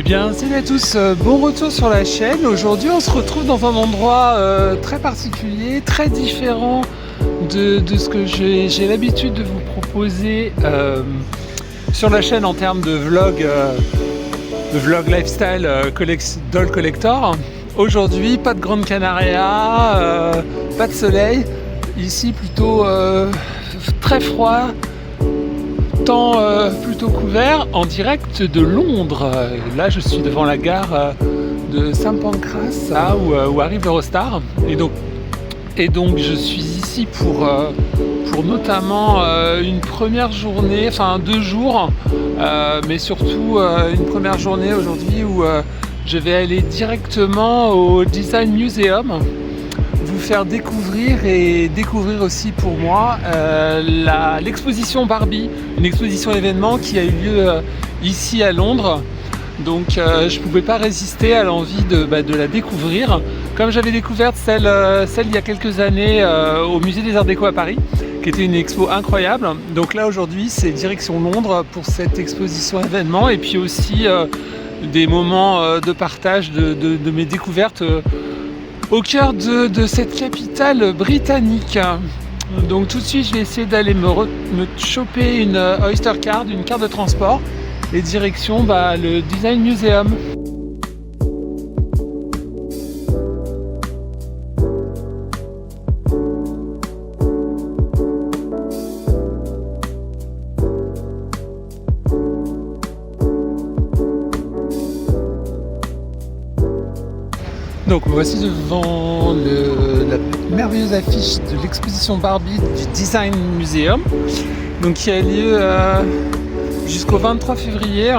Eh bien, salut à tous, bon retour sur la chaîne. Aujourd'hui, on se retrouve dans un endroit très particulier, très différent de ce que j'ai l'habitude de vous proposer sur la chaîne en termes de vlog lifestyle doll collector. Aujourd'hui, pas de Grande Canaria, pas de soleil. Ici, plutôt très froid. Temps plutôt couvert, en direct de Londres. Là je suis devant la gare de St Pancras, là où arrive l'Eurostar, et donc je suis ici pour notamment une première journée, enfin 2 jours, mais surtout une première journée aujourd'hui où je vais aller directement au Design Museum, vous faire découvrir aussi pour moi l'exposition Barbie, une exposition événement qui a eu lieu ici à Londres. Donc je ne pouvais pas résister à l'envie de la découvrir, comme j'avais découvert celle il y a quelques années au musée des Arts Déco à Paris, qui était une expo incroyable. Donc là aujourd'hui c'est direction Londres pour cette exposition événement, et puis aussi des moments de partage de mes découvertes au cœur de cette capitale britannique. Donc tout de suite je vais essayer d'aller me choper une Oyster Card, une carte de transport, et direction le Design Museum. Donc voici devant la merveilleuse affiche de l'exposition Barbie du Design Museum, donc qui a lieu jusqu'au 23 février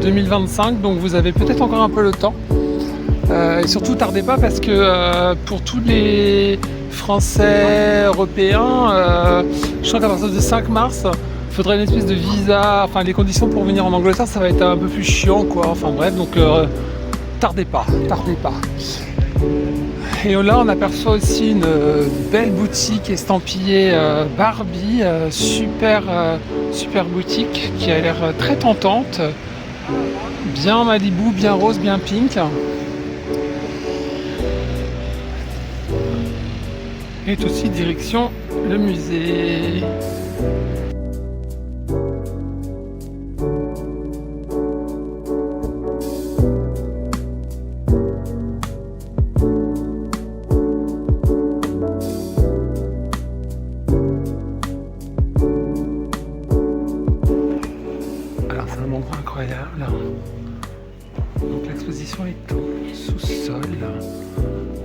2025, donc vous avez peut-être encore un peu le temps. Et surtout tardez pas, parce que pour tous les Français, Européens, je crois qu'à partir de 5 mars, il faudrait une espèce de visa, enfin les conditions pour venir en Angleterre ça va être un peu plus chiant quoi, enfin bref, donc tardez pas. Et là on aperçoit aussi une belle boutique estampillée Barbie, super boutique qui a l'air très tentante, bien Malibu, bien rose, bien pink. Et aussi direction le musée. Incroyable. Donc l'exposition est au sous-sol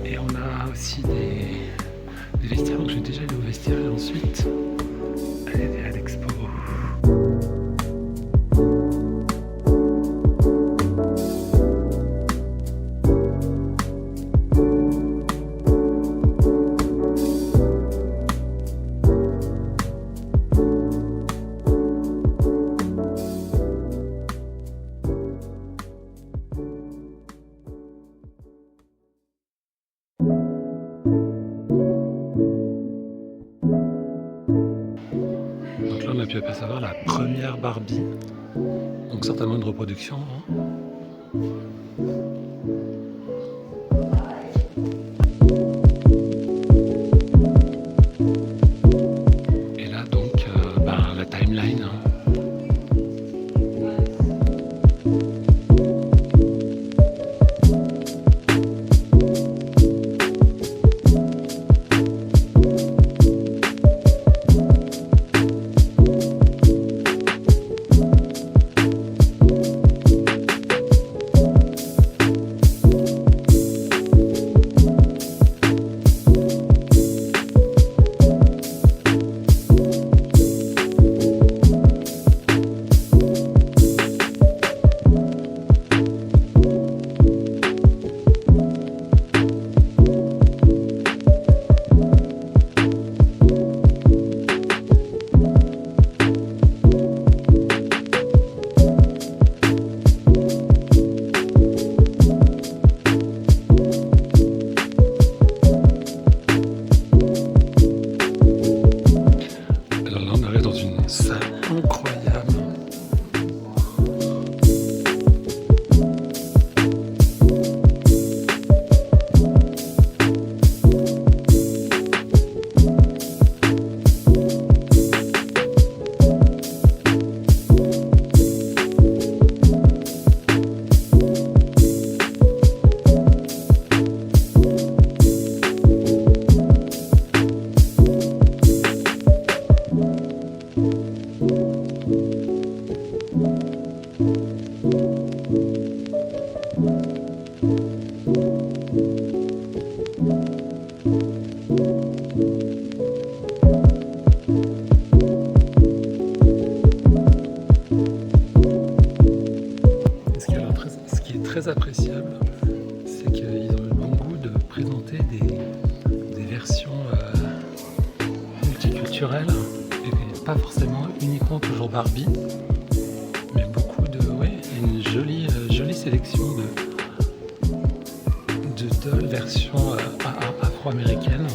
et on a aussi des vestiaires. Donc je vais déjà aller au vestiaire et ensuite aller à l'expo. On a pu apercevoir la première Barbie, donc certainement une reproduction. Et là donc la timeline. culturel, et pas forcément uniquement toujours Barbie, mais beaucoup de, une jolie sélection de dolls version afro-américaine.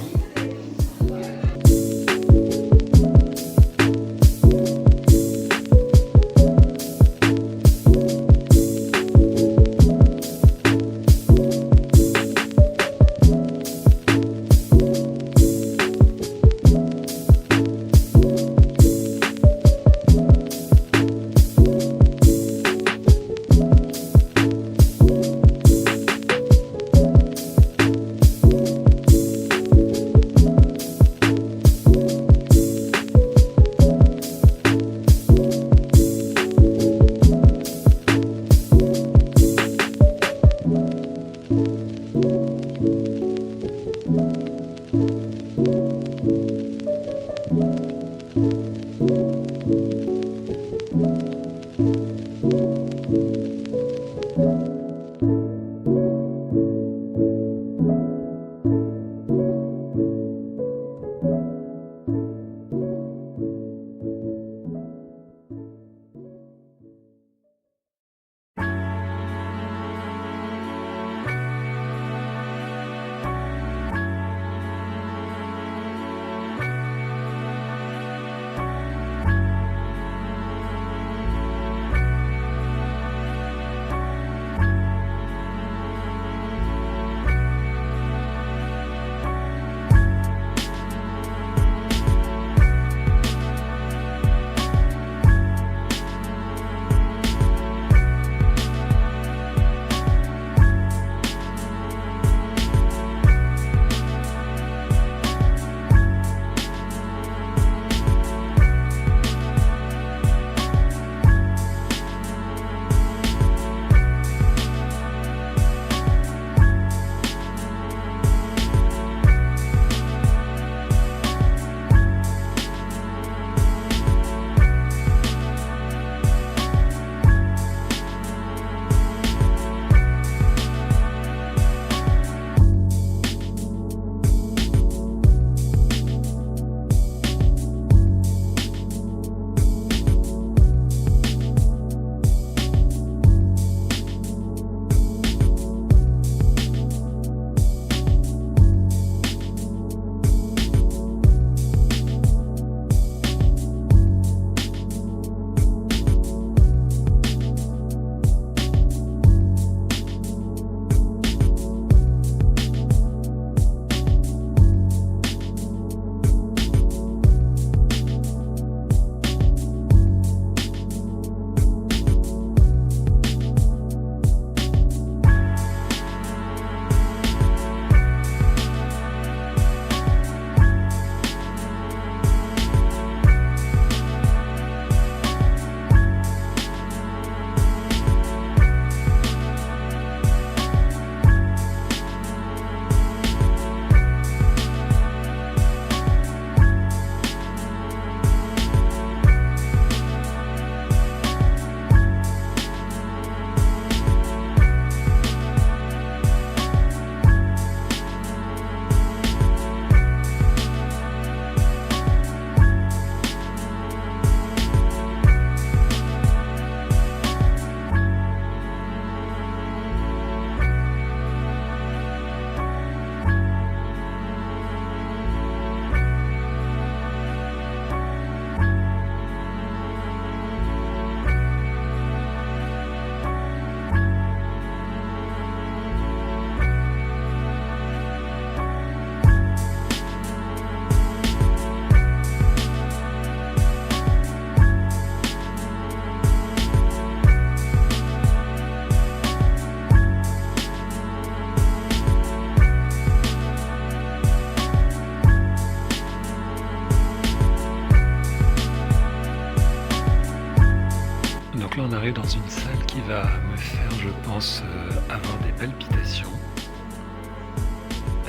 arrive dans une salle qui va me faire, je pense, avoir des palpitations.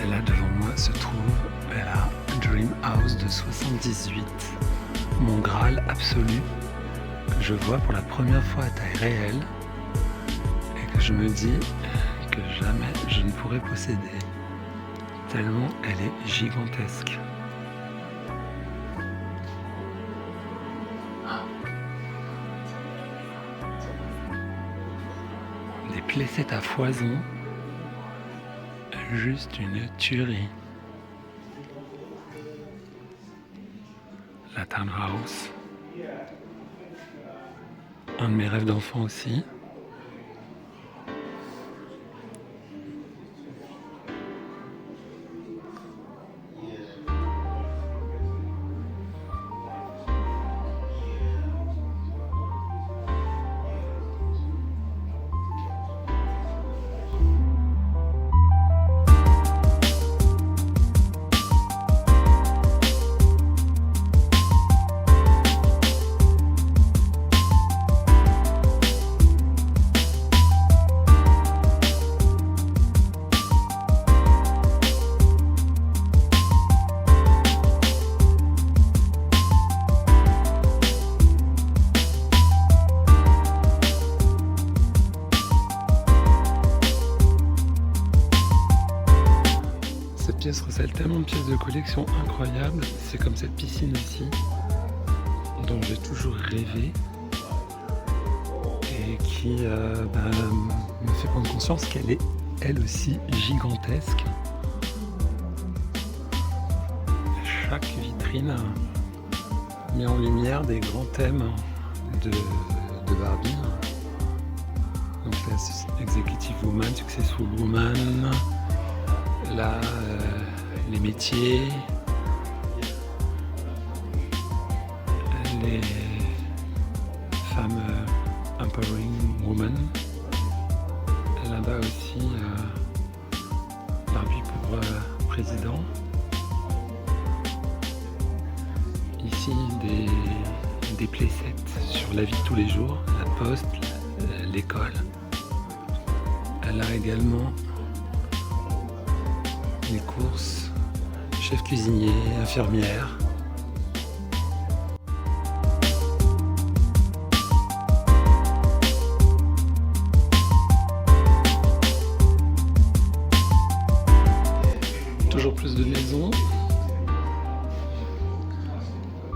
Et là, devant moi se trouve la Dream House de 78, mon Graal absolu, que je vois pour la première fois à taille réelle et que je me dis que jamais je ne pourrai posséder, tellement elle est gigantesque. playsets à foison. Juste une tuerie. La Townhouse. Un de mes rêves d'enfant aussi. Cette pièce recèle tellement de pièces de collection incroyables. C'est comme cette piscine aussi, dont j'ai toujours rêvé et qui me fait prendre conscience qu'elle est elle aussi gigantesque. Chaque vitrine met en lumière des grands thèmes de Barbie. Donc la Executive Woman, Successful Woman, là, les métiers, les femmes empowering women, là-bas aussi Barbie pour président, ici des playsets sur la vie de tous les jours, la poste, l'école, elle a également les courses, chef cuisinier, infirmière. Toujours plus de maisons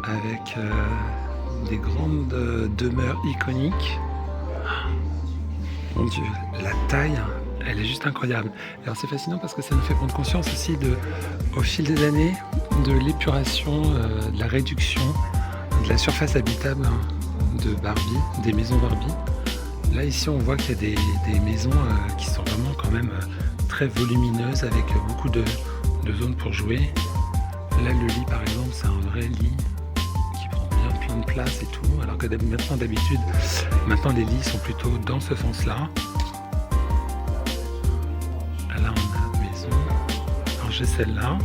avec des grandes demeures iconiques. Mon Dieu, la taille, elle est juste incroyable. Alors c'est fascinant parce que ça nous fait prendre conscience aussi au fil des années de l'épuration, de la réduction de la surface habitable de Barbie, des maisons Barbie. Là ici on voit qu'il y a des maisons qui sont vraiment quand même très volumineuses avec beaucoup de zones pour jouer. Là le lit par exemple c'est un vrai lit qui prend bien plein de place et tout, alors que d'habitude maintenant les lits sont plutôt dans ce sens-là. Là on a une maison, alors j'ai celle-là.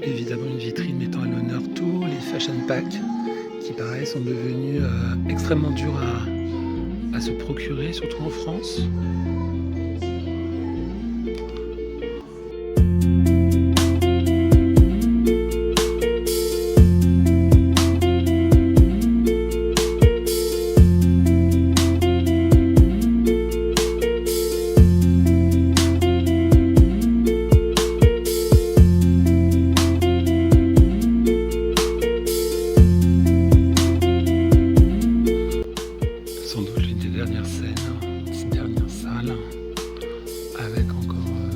Évidemment une vitrine mettant à l'honneur tous les fashion packs qui pareil sont devenus extrêmement durs à se procurer, surtout en France.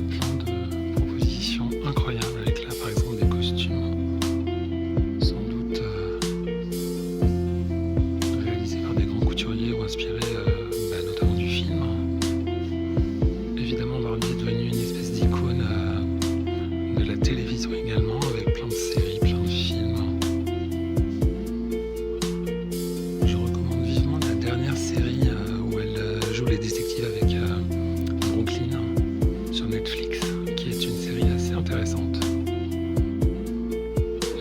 Plein de propositions incroyables avec là par exemple des costumes 100% devenu une espèce d'icône de la télévision également, avec plein de séries, plein de films. Je recommande vivement la dernière série où elle joue les détectives avec Brooklyn sur Netflix, qui est une série assez intéressante.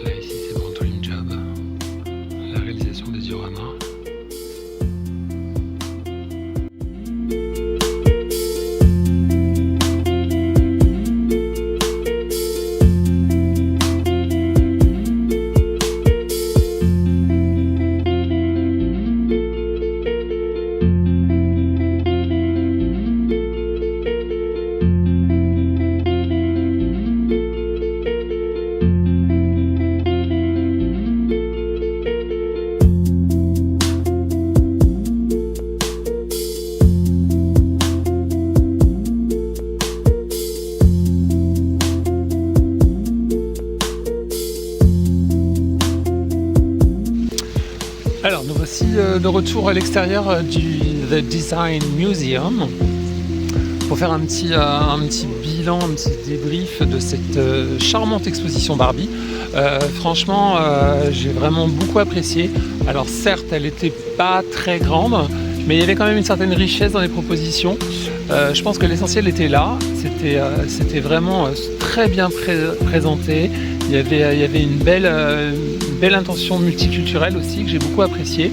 Là ici c'est dans Dream Job, la réalisation des dioramas. Alors nous voici de retour à l'extérieur du The Design Museum pour faire un petit bilan, un petit débrief de cette charmante exposition Barbie. Franchement, j'ai vraiment beaucoup apprécié. Alors certes, elle n'était pas très grande, mais il y avait quand même une certaine richesse dans les propositions. Je pense que l'essentiel était là. C'était vraiment très bien présenté. Il y avait une belle intention multiculturelle aussi que j'ai beaucoup appréciée.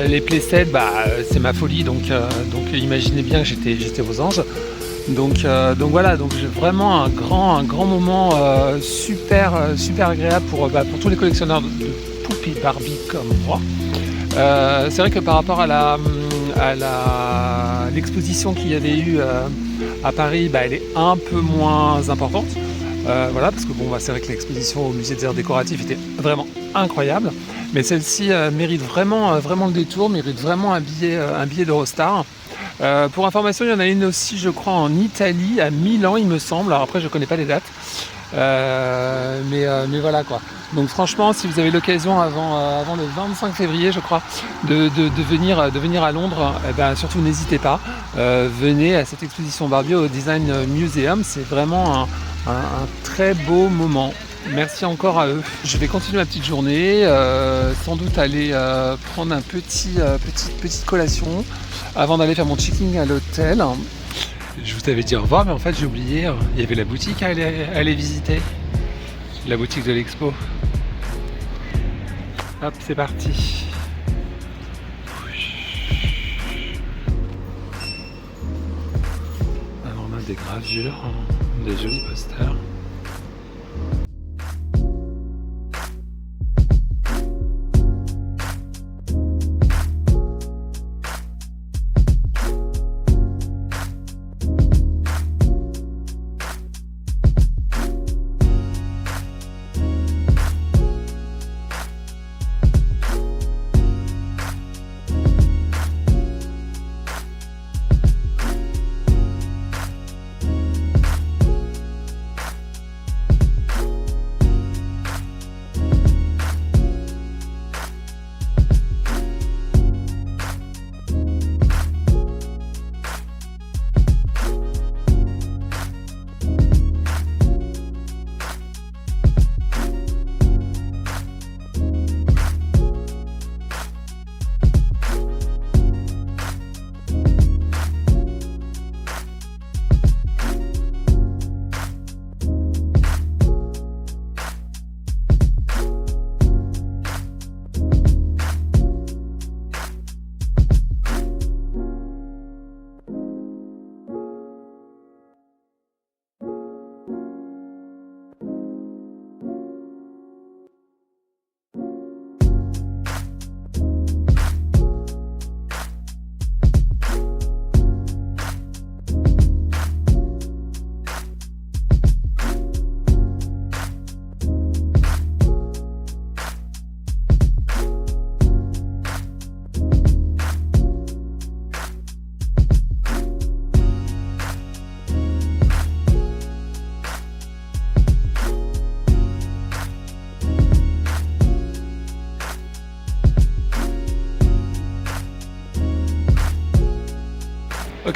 Les playsets, c'est ma folie, donc imaginez bien que j'étais aux anges. Donc voilà, donc j'ai vraiment un grand moment super agréable pour tous les collectionneurs de poupées Barbie comme moi. C'est vrai que par rapport à l'exposition qu'il y avait eu à Paris, elle est un peu moins importante. Voilà, parce que c'est vrai que l'exposition au musée des arts décoratifs était vraiment incroyable, mais celle-ci mérite vraiment le détour, mérite vraiment un billet d'Eurostar. Pour information, il y en a une aussi, je crois, en Italie, à Milan, il me semble. Alors après, je connais pas les dates, mais voilà quoi. Donc franchement, si vous avez l'occasion avant le 25 février, je crois, de venir à Londres, surtout n'hésitez pas. Venez à cette exposition Barbie au Design Museum, c'est vraiment un très beau moment. Merci encore à eux. Je vais continuer ma petite journée, sans doute aller prendre un petite collation avant d'aller faire mon check-in à l'hôtel. Je vous avais dit au revoir, mais en fait j'ai oublié, il y avait la boutique à aller visiter, la boutique de l'expo. Hop, c'est parti. Alors on a des gravures, des jolis posters.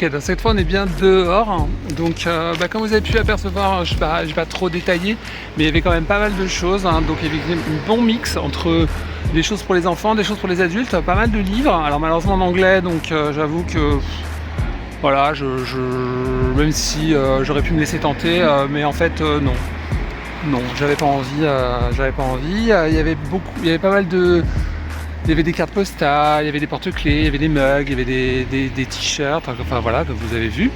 Ok, donc cette fois on est bien dehors, donc comme vous avez pu apercevoir, je vais pas trop détailler, mais il y avait quand même pas mal de choses, hein. Donc il y avait un bon mix entre des choses pour les enfants, des choses pour les adultes, pas mal de livres, alors malheureusement en anglais, donc j'avoue que voilà, même si j'aurais pu me laisser tenter, mais en fait non, j'avais pas envie, il y avait pas mal de... Il y avait des cartes postales, il y avait des porte-clés, il y avait des mugs, il y avait des t-shirts, enfin voilà, comme vous avez vu.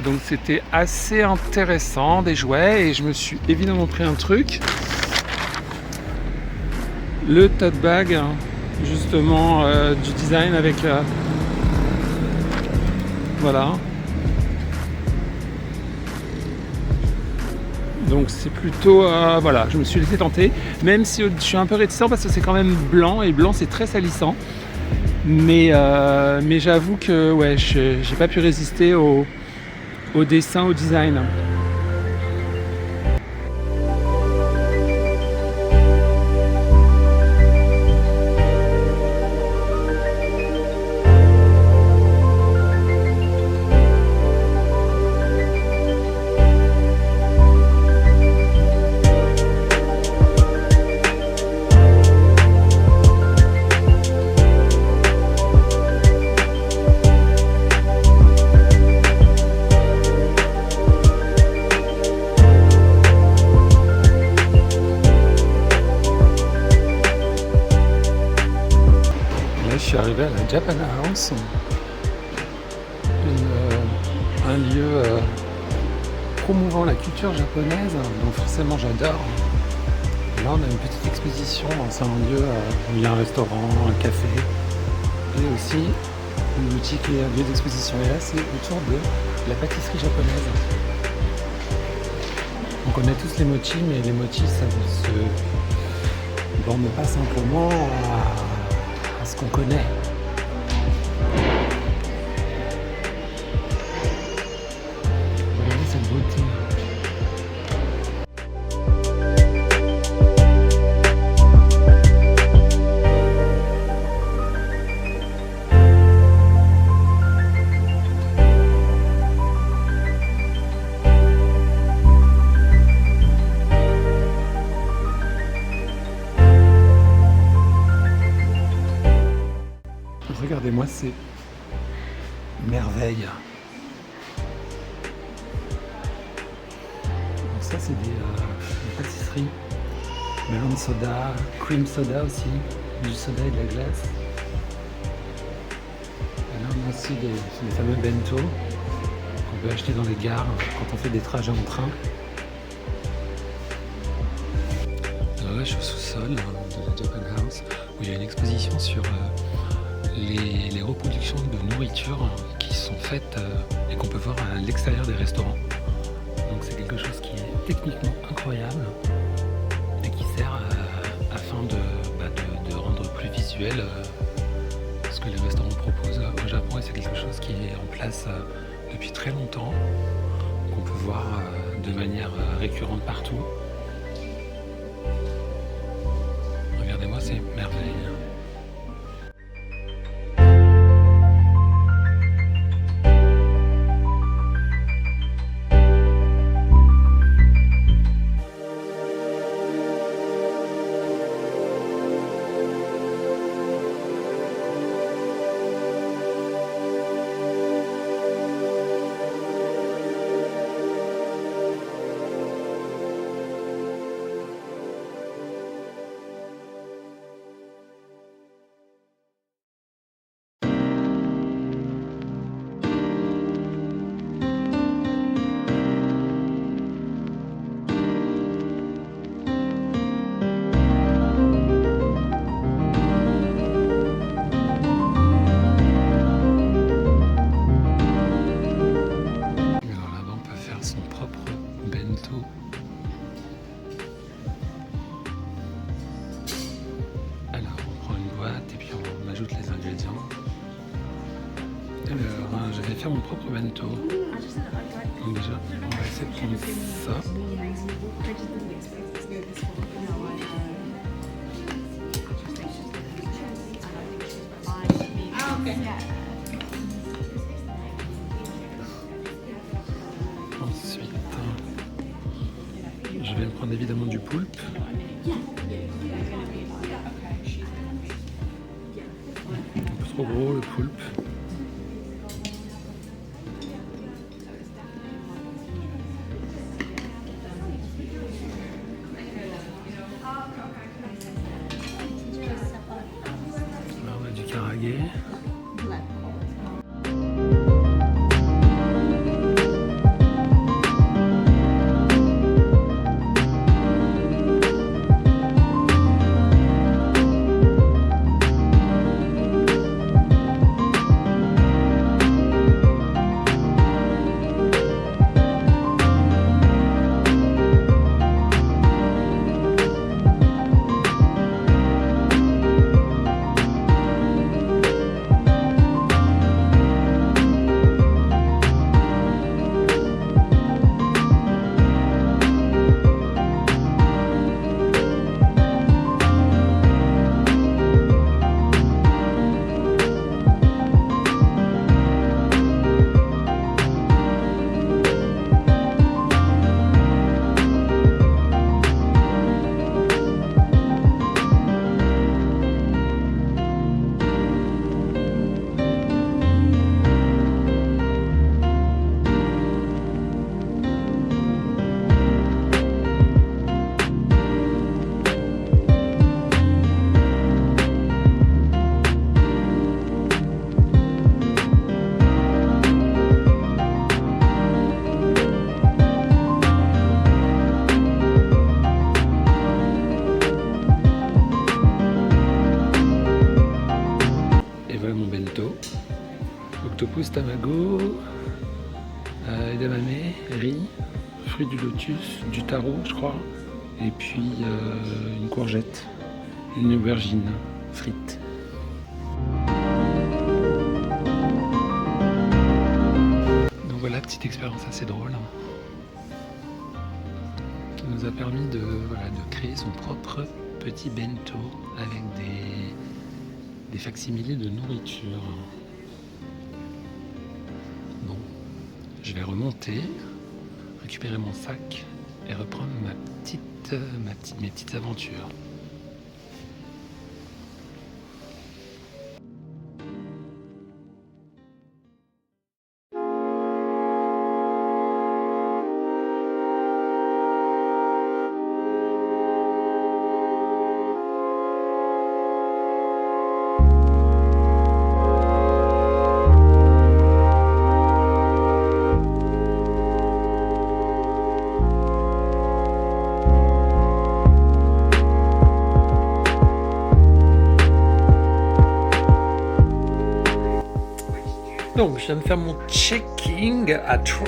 Donc c'était assez intéressant, des jouets, et je me suis évidemment pris un truc. Le tote bag, justement, du design avec... voilà. Donc c'est plutôt, voilà, je me suis laissé tenter, même si je suis un peu réticent parce que c'est quand même blanc, et blanc c'est très salissant. Mais j'avoue que ouais, j'ai pas pu résister au dessin, au design. Je suis arrivé à la Japan House, un lieu promouvant la culture japonaise, donc forcément j'adore. Là on a une petite exposition, c'est un lieu où il y a un restaurant, un café, et aussi une boutique et un lieu d'exposition. Et là c'est autour de la pâtisserie japonaise. On connaît tous les mochis, mais les mochis ça ne se borne pas simplement à ce qu'on connaît. Regardez cette beauté. Regardez-moi ces merveilles. Donc ça c'est des pâtisseries. Melon soda, cream soda aussi, du soda et de la glace. Et là on a aussi les fameux bento qu'on peut acheter dans les gares quand on fait des trajets en train. Alors là je suis au sous-sol de la Japan House où il y a une exposition sur les reproductions de nourriture qui sont faites et qu'on peut voir à l'extérieur des restaurants. Donc c'est quelque chose qui est techniquement incroyable et qui sert afin de rendre plus visuel ce que les restaurants proposent au Japon, et c'est quelque chose qui est en place depuis très longtemps, qu'on peut voir de manière récurrente partout. Regardez-moi ces merveilles. Alors, je vais faire mon propre bento. Donc déjà, on va essayer de prendre ça. Ensuite, je vais me prendre évidemment du poulpe. Un peu trop gros le poulpe. Là on a du karagué. Octopus, tamago, edamame, riz, fruits du lotus, du taro je crois, et puis une courgette, une aubergine frite. Donc voilà, petite expérience assez drôle qui nous a permis de créer son propre petit bento avec des facsimilés de nourriture. Bon, je vais remonter, récupérer mon sac et reprendre mes petites aventures. Donc, je viens de faire mon checking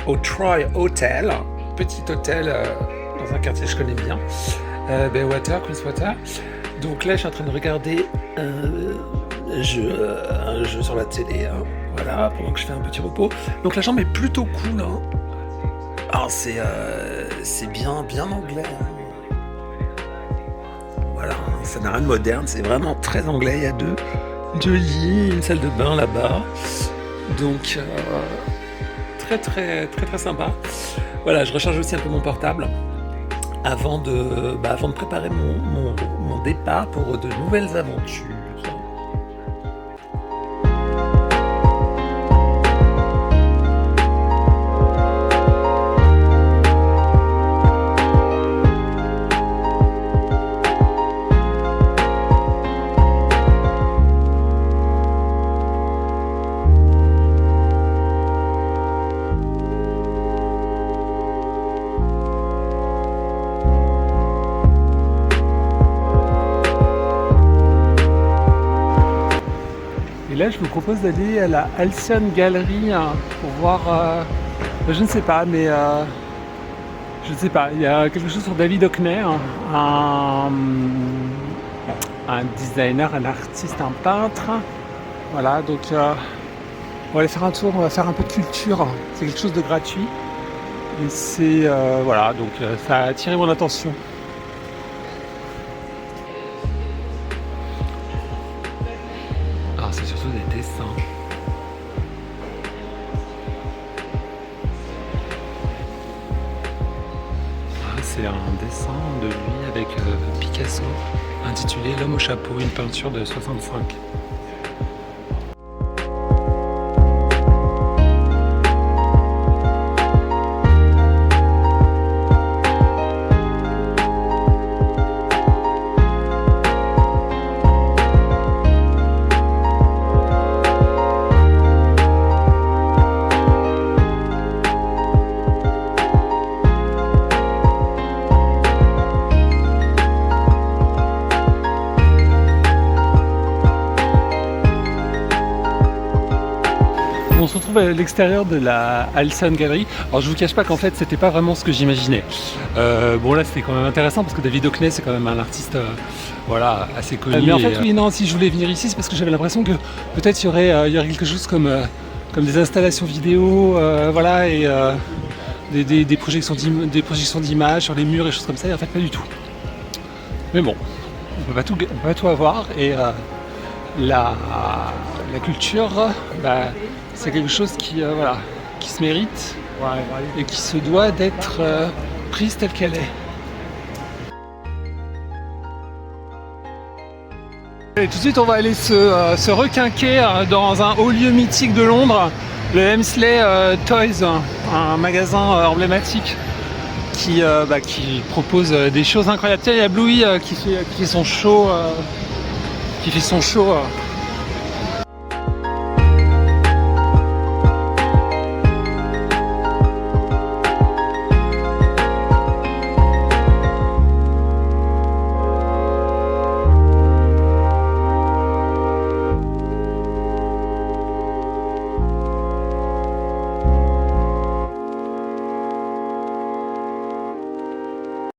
au Troy Hotel, petit hôtel dans un quartier que je connais bien, Bayswater, Queenswater. Donc là, je suis en train de regarder un jeu sur la télé, hein, voilà, pendant que je fais un petit repos. Donc la chambre est plutôt cool, hein. Alors c'est bien anglais. Hein. Voilà, ça n'a rien de moderne, c'est vraiment très anglais. Il y a deux lits, une salle de bain là-bas. Donc très sympa. Voilà, je recharge aussi un peu mon portable avant de préparer mon départ pour de nouvelles aventures. Et là, je vous propose d'aller à la Halcyon Gallery pour voir, je ne sais pas, mais je ne sais pas, il y a quelque chose sur David Hockney, un designer, un artiste, un peintre. Voilà, donc on va aller faire un tour, on va faire un peu de culture, c'est quelque chose de gratuit. Et c'est, voilà, donc ça a attiré mon attention. C'est surtout des dessins. c'est un dessin de lui avec Picasso intitulé L'homme au chapeau, une peinture de 65. On se retrouve à l'extérieur de la Alsan Gallery. Alors je vous cache pas qu'en fait c'était pas vraiment ce que j'imaginais. Bon là c'était quand même intéressant parce que David Hockney c'est quand même un artiste voilà, assez connu. Mais en fait oui non, si je voulais venir ici c'est parce que j'avais l'impression que peut-être il y aurait quelque chose comme des installations vidéo, voilà, et des projections d'images sur les murs et choses comme ça, et en fait pas du tout. Mais bon, on peut pas tout avoir, et la culture, bah, c'est quelque chose qui, voilà, qui se mérite et qui se doit d'être prise telle qu'elle est. Et tout de suite on va aller se requinquer dans un haut lieu mythique de Londres, le Hemsley Toys, un magasin emblématique qui propose des choses incroyables. Tiens, il y a Bluey qui fait son show.